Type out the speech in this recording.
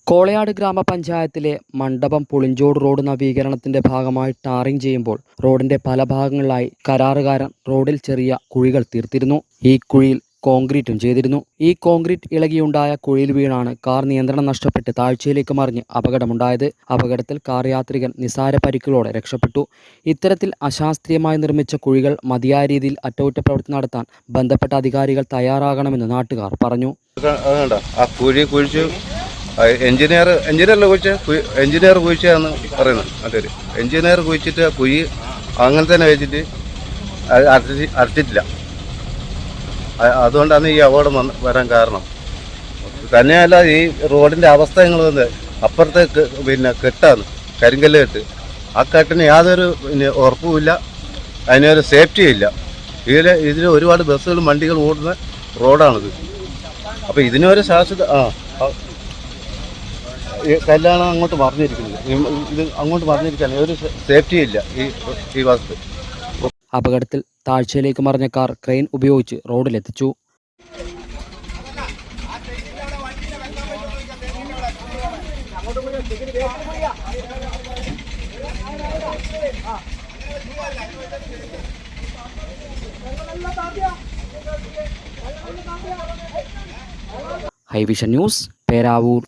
കോളയാട് ഗ്രാമപഞ്ചായത്തിലെ മണ്ഡപം പുളിഞ്ചോട് റോഡ് നവീകരണത്തിന്റെ ഭാഗമായി ടാറിംഗ് ചെയ്യുമ്പോൾ റോഡിന്റെ പല ഭാഗങ്ങളിലായി കരാറുകാരൻ റോഡിൽ ചെറിയ കുഴികൾ തീർത്തിരുന്നു. ഈ കുഴിയിൽ കോൺക്രീറ്റും ചെയ്തിരുന്നു. ഈ കോൺക്രീറ്റ് ഇളകിയുണ്ടായ കുഴിയിൽ വീണാണ് കാർ നിയന്ത്രണം നഷ്ടപ്പെട്ട് താഴ്ചയിലേക്ക് മറിഞ്ഞ് അപകടമുണ്ടായത്. അപകടത്തിൽ കാർ യാത്രികൻ നിസാര പരിക്കുകളോടെ രക്ഷപ്പെട്ടു. ഇത്തരത്തിൽ അശാസ്ത്രീയമായി നിർമ്മിച്ച കുഴികൾ മതിയായ രീതിയിൽ അറ്റകുറ്റപ്രവൃത്തി നടത്താൻ ബന്ധപ്പെട്ട അധികാരികൾ തയ്യാറാകണമെന്ന് നാട്ടുകാർ പറഞ്ഞു. എഞ്ചിനീയർ കുഴിച്ചാന്ന് പറയുന്നത്. അതൊരു എഞ്ചിനീയർ കുഴിച്ചിട്ട് കുഴി അങ്ങനെ തന്നെ വെച്ചിട്ട് അടച്ചിട്ടില്ല. അതുകൊണ്ടാണ് ഈ അപകടം വരാൻ കാരണം. തന്നെയല്ല, ഈ റോഡിന്റെ അവസ്ഥ നിങ്ങൾ വന്ന് അപ്പുറത്തെ കെട്ടാണ്, കരിങ്കല്ല് കെട്ട്. ആ കെട്ടിന് യാതൊരു ഉറപ്പുമില്ല, അതിനൊരു സേഫ്റ്റിയും ഇല്ല. ഇതിൽ ഒരുപാട് ബസ്സുകളും വണ്ടികളും ഓടുന്ന റോഡാണിത്. അപ്പൊ ഇതിനൊരു ശാശ്വത കല്യാണം അങ്ങോട്ട് മറിഞ്ഞിരിക്കുന്നത്, ഇത് അങ്ങോട്ട് മറിഞ്ഞിരിക്കാൻ ഒരു സേഫ്റ്റി ഇല്ല ഈ വസ്തു. അപകടത്തിൽ താഴ്ചയിലേക്ക് മറിഞ്ഞ കാർ ക്രെയിൻ ഉപയോഗിച്ച് റോഡിലെത്തിച്ചു. ഹൈവിഷൻ ന്യൂസ്, പേരാവൂർ.